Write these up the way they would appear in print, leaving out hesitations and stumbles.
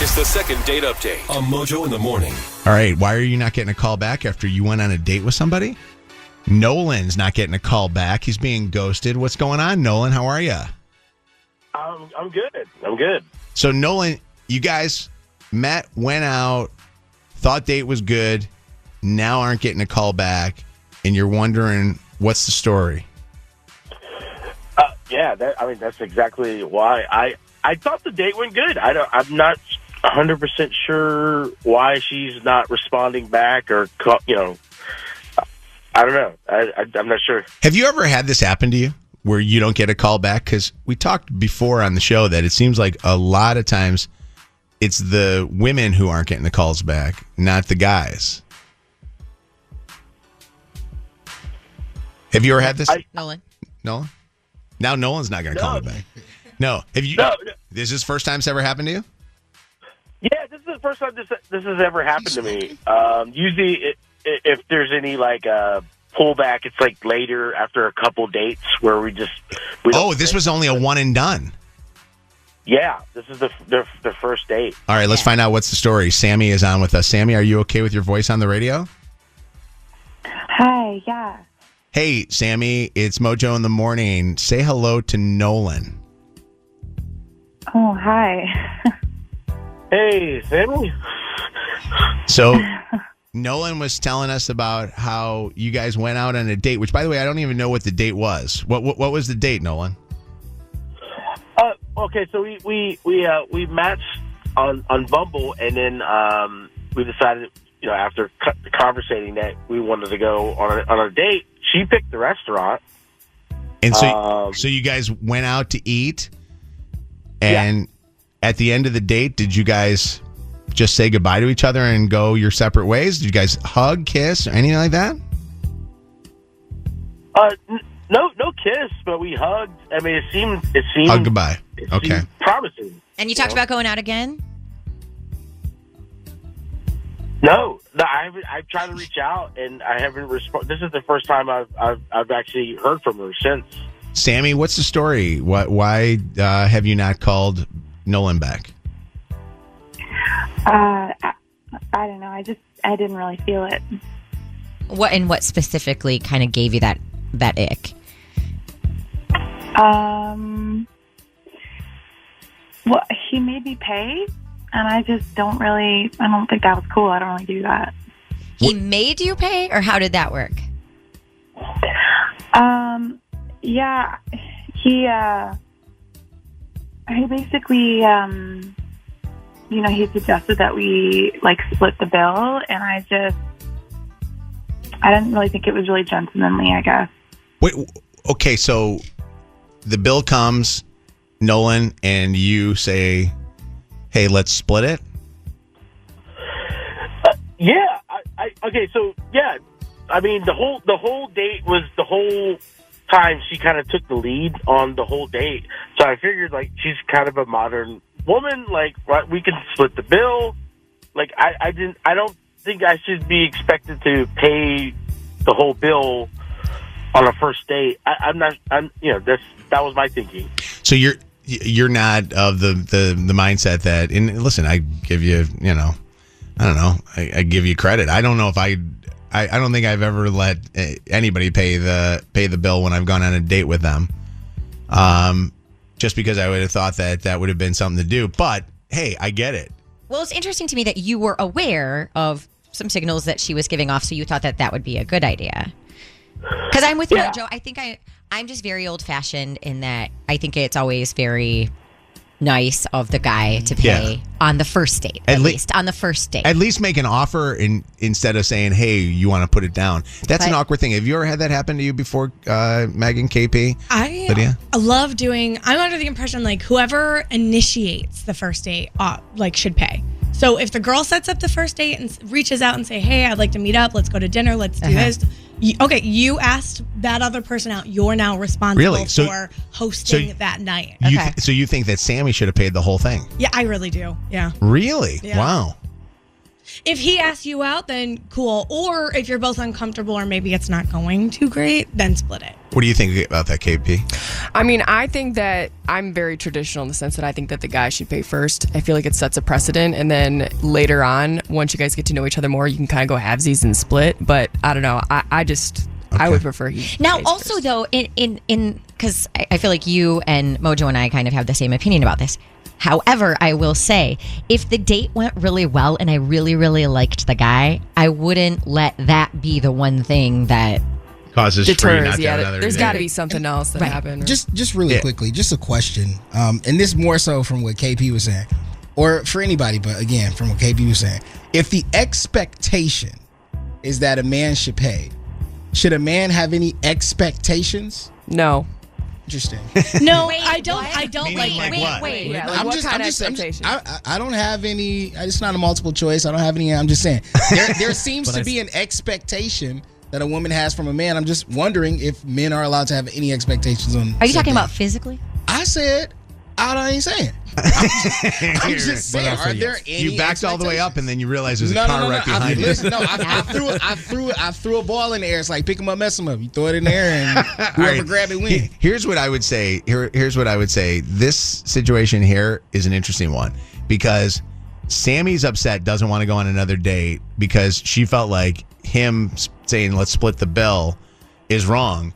It's the second date update on Mojo in the morning. All right, why are you not getting a call back after you went on a date with somebody? Nolan's not getting a call back. He's being ghosted. What's going on, Nolan? How are you? I'm good. So, Nolan, you guys met, went out, thought date was good, now aren't getting a call back, and you're wondering what's the story? That's exactly why. I thought the date went good. I'm not 100% sure why she's not responding back or, I don't know. I'm not sure. Have you ever had this happen to you where you don't get a call back? Because we talked before on the show that it seems like a lot of times it's the women who aren't getting the calls back, not the guys. Have you ever had this? Nolan? Now Nolan's not going to call me back. No. Have you? No. Is this the first time it's ever happened to you? Yeah, this is the first time this has ever happened to me. Usually, if there's any pullback, it's like later after a couple dates where we this was only a one and done. Yeah, this is the first date. All right, let's find out what's the story. Sammy is on with us. Sammy, are you okay with your voice on the radio? Hi, yeah. Hey, Sammy, it's Mojo in the morning. Say hello to Nolan. Oh, hi. Hey, Sammy. So, Nolan was telling us about how you guys went out on a date, which, by the way, I don't even know what the date was. What was the date, Nolan? Okay, so we matched on Bumble, and then we decided, after conversating that we wanted to go on a date. She picked the restaurant, and so you guys went out to eat. And at the end of the date, did you guys just say goodbye to each other and go your separate ways? Did you guys hug, kiss, or anything like that? No kiss, but we hugged. I mean, it seemed hug goodbye. Okay, seemed promising. And you talked about going out again? No, I've tried to reach out and I haven't responded. This is the first time I've actually heard from her since. Sammy, what's the story? Why have you not called Nolan back? I don't know. I didn't really feel it. What specifically kind of gave you that ick? Well, he made me pay, and I don't think that was cool. I don't really do that. He made you pay, or how did that work? Yeah, he basically, he suggested that we split the bill, and I didn't really think it was really gentlemanly, I guess. Wait, okay, so the bill comes, Nolan, and you say, "Hey, let's split it." Yeah. Okay. So yeah, I mean the whole date was the whole time she kind of took the lead on the whole date. So I figured she's kind of a modern woman. We can split the bill. I don't think I should be expected to pay the whole bill on a first date. That was my thinking. So you're not of the mindset that, and listen, I give you, I don't know, I give you credit. I don't know if I don't think I've ever let anybody pay the bill when I've gone on a date with them. Just because I would have thought that would have been something to do. But hey, I get it. Well, it's interesting to me that you were aware of some signals that she was giving off, so you thought that would be a good idea. Because I'm with you, Joe. I think I'm just very old-fashioned in that I think it's always very nice of the guy to pay on the first date, at least on the first date. At least make an offer instead of saying, "Hey, you want to put it down." That's an awkward thing. Have you ever had that happen to you before, Megan, KP? I love doing. I'm under the impression whoever initiates the first date, should pay. So if the girl sets up the first date and reaches out and say, "Hey, I'd like to meet up. Let's go to dinner. Let's do this." You asked that other person out. You're now responsible for hosting that night. So you think that Sammy should have paid the whole thing? Yeah, I really do. Yeah. Really? Yeah. Wow. If he asks you out, then cool. Or if you're both uncomfortable or maybe it's not going too great, then split it. What do you think about that, KP? I mean, I think that I'm very traditional in the sense that I think that the guy should pay first. I feel like it sets a precedent, and then later on, once you guys get to know each other more, you can kind of go halvesies and split. But I don't know. I would prefer he Now, pays also first. though, in because I feel like you and Mojo and I kind of have the same opinion about this. However, I will say, if the date went really well and I really, really liked the guy, I wouldn't let that be the one thing that Causes for you deters. not to have Yeah, another there's date. got to be something else that happened. Just really quickly, just a question, and this more so from what KP was saying, or for anybody, but again, from what KP was saying. If the expectation is that a man should pay, should a man have any expectations? No. Interesting. No, Wait, I don't. what? I don't Meaning like like that. what? Wait. Yeah, like what kind of expectation? I don't have any. It's not a multiple choice. I don't have any. I'm just saying there seems to be an expectation that a woman has from a man. I'm just wondering if men are allowed to have any expectations on. Are you said talking date. about physically? I said. I ain't saying. I'm just saying. Are there any? You backed all the way up, and then you realize there's a No, car right behind you. Listen, I threw a ball in the air. It's like pick him up, mess him up. You throw it in there, and whoever All right. grab it wins. Here's what I would say. Here's what I would say. This situation here is an interesting one because Sammy's upset, doesn't want to go on another date because she felt like him saying let's split the bill is wrong.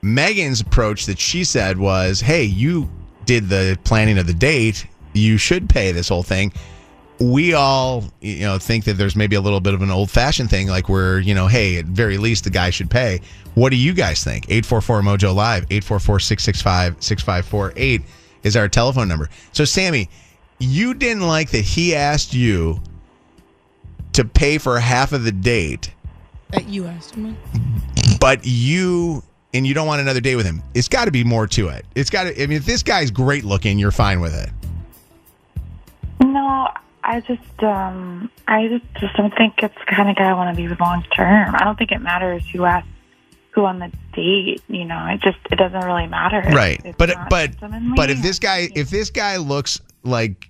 Megan's approach that she said was, hey, you did the planning of the date, you should pay this whole thing. We all, think that there's maybe a little bit of an old-fashioned thing, like where, hey, at very least the guy should pay. What do you guys think? 844-MOJO Live, 844-665-6548 is our telephone number. So, Sammy, you didn't like that he asked you to pay for half of the date, That you asked him. but you don't want another date with him. It's got to be more to it. If this guy's great looking, you're fine with it. No, I just don't think it's the kind of guy I want to be with long term. I don't think it matters who asks who on the date. It doesn't really matter. Right. It's But not gentlemanly. if this guy looks like,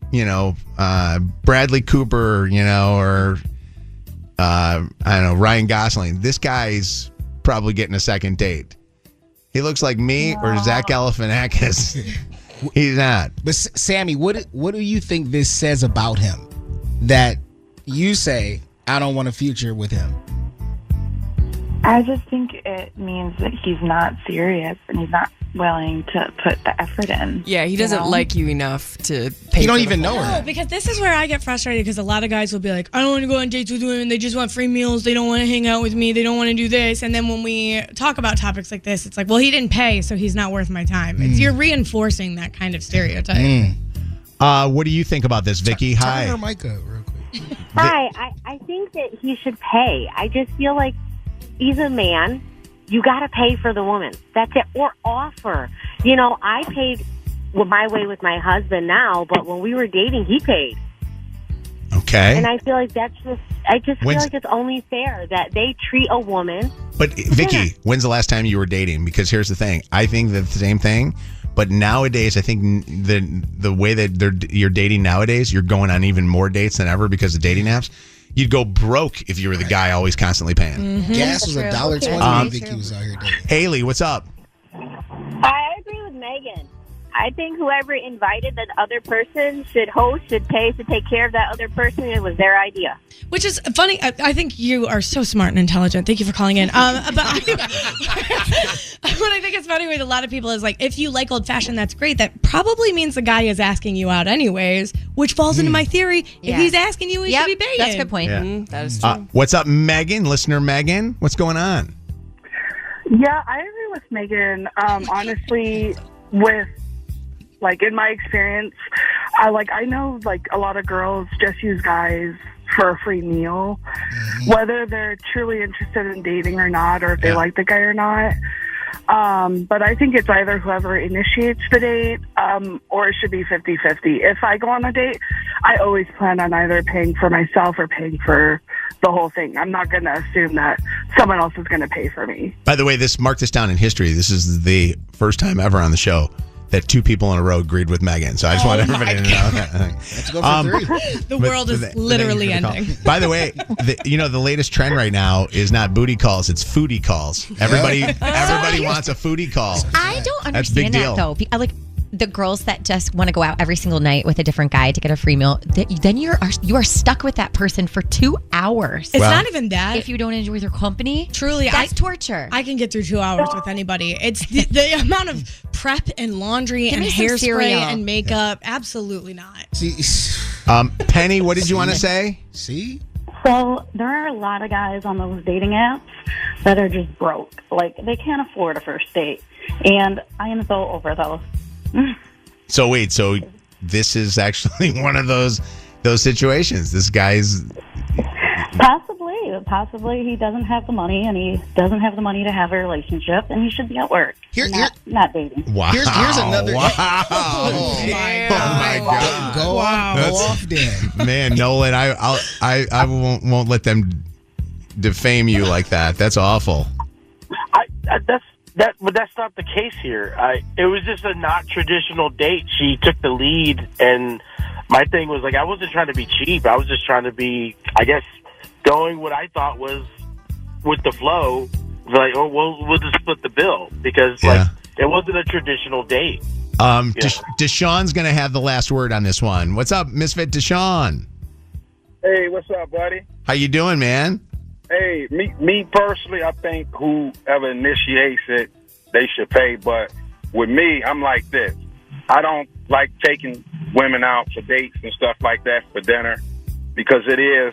Bradley Cooper, or I don't know, Ryan Gosling, this guy's probably getting a second date. He looks like me or Zach Galifianakis. He's not. But Sammy, what do you think this says about him? That you say I don't want a future with him. I just think it means that he's not serious and he's not willing to put the effort in. Yeah, he doesn't like you enough to pay. You don't for even the know whole- her. No, because this is where I get frustrated because a lot of guys will be like, I don't want to go on dates with women. They just want free meals. They don't want to hang out with me. They don't want to do this. And then when we talk about topics like this, it's like, well, he didn't pay, so he's not worth my time. It's you're reinforcing that kind of stereotype. What do you think about this, Vicky? Turn Hi. her mic up real quick. Hi, I think that he should pay. I just feel like he's a man. You got to pay for the woman. That's it. Or offer. I paid my way with my husband now, but when we were dating, he paid. Okay. And I feel like feel like it's only fair that they treat a woman. But Vicky, when's the last time you were dating? Because here's the thing. I think the same thing. But nowadays, I think the way that you're dating nowadays, you're going on even more dates than ever because of dating apps. You'd go broke if you were the guy always constantly paying. Gas was $1.20 when Vicky was out here dating. Haley, what's up? I agree with Megan. I think whoever invited that other person should pay to take care of that other person. It was their idea. Which is funny. I think you are so smart and intelligent. Thank you for calling in. But what I think is funny with a lot of people is like, if you like old fashioned, that's great. That probably means the guy is asking you out anyways, which falls into my theory. Yeah. If he's asking you, he should be paying. That's a good point. Yeah. That is true. What's up, Megan? Listener Megan? What's going on? Yeah, I agree with Megan. Honestly, with in my experience, I know a lot of girls just use guys for a free meal, whether they're truly interested in dating or not, or if they like the guy or not. But I think it's either whoever initiates the date, or it should be 50-50. If I go on a date, I always plan on either paying for myself or paying for the whole thing. I'm not going to assume that someone else is going to pay for me. By the way, mark this down in history. This is the first time ever on the show that 2 people in a row agreed with Megan. So I just want everybody to know that. Let's go for 3. The world is literally ending. By the way, the latest trend right now is not booty calls; it's foodie calls. Everybody wants a foodie call. I don't That's a big understand deal. that though. I like the girls that just want to go out every single night with a different guy to get a free meal. Then you are stuck with that person for 2 hours. It's not even that. If you don't enjoy their company, truly, that's torture. I can get through 2 hours with anybody. It's the amount of prep and laundry and hairspray and makeup. Absolutely not. See, Penny, what did you want to say? See? So there are a lot of guys on those dating apps that are just broke. Like, they can't afford a first date. And I am so over those. So wait, this is actually one of those situations. This guy's Possibly he doesn't have the money, and he doesn't have the money to have a relationship, and he should be at work, not dating. Wow. Here's another. Wow. Oh my God. Go off, Dan. Man, Nolan, I won't let them defame you like that. That's awful. But that's not the case here. It was just a not traditional date. She took the lead, and my thing was like, I wasn't trying to be cheap. I was just trying to be, I guess, going what I thought was with the flow. Like, oh, we'll just split the bill because like it wasn't a traditional date. Deshaun's gonna have the last word on this one. What's up, Misfit Deshaun? Hey, what's up, buddy? How you doing, man? Hey, me personally, I think whoever initiates it, they should pay. But with me, I'm like this. I don't like taking women out for dates and stuff like that for dinner because it is,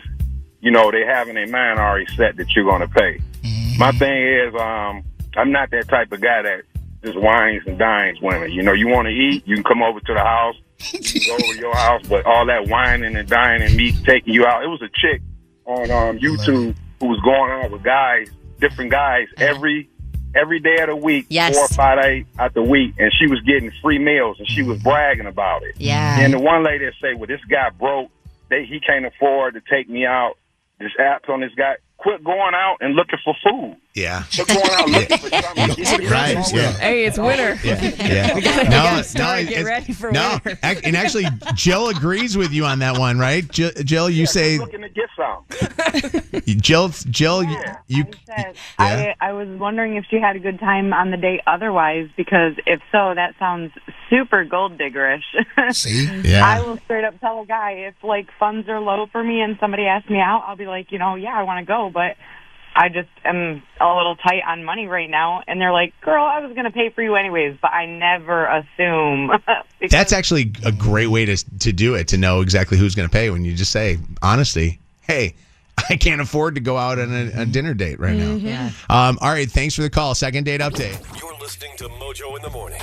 they have in their mind already set that you're going to pay. Mm-hmm. My thing is, I'm not that type of guy that just wines and dines women. You want to eat, you can come over to the house, you can go over to your house, but all that whining and dining and me taking you out. It was a chick on YouTube who was going out with different guys, every day of the week, 4 or 5 days out the week, and she was getting free meals, and she was bragging about it. Yeah. And the one lady that say, well, this guy broke, he can't afford to take me out. This app's on this guy. Quit going out and looking for food. Yeah. Quit going out looking for something. Right. Yeah. Hey, it's winter. Yeah. we gotta get ready for winter. And actually, Jill agrees with you on that one, right? Jill, you say. Looking to get some. Jill, you. I was wondering if she had a good time on the date otherwise, because if so, that sounds super gold diggerish. See? Yeah. I will straight up tell a guy if like funds are low for me and somebody asks me out, I'll be like, yeah, I want to go, but I just am a little tight on money right now. And they're like, girl, I was going to pay for you anyways, but I never assume. That's actually a great way to do it, to know exactly who's going to pay when you just say, honesty, hey, I can't afford to go out on a dinner date right now. Yeah. All right, thanks for the call. Second date update. You're listening to Mojo in the Morning.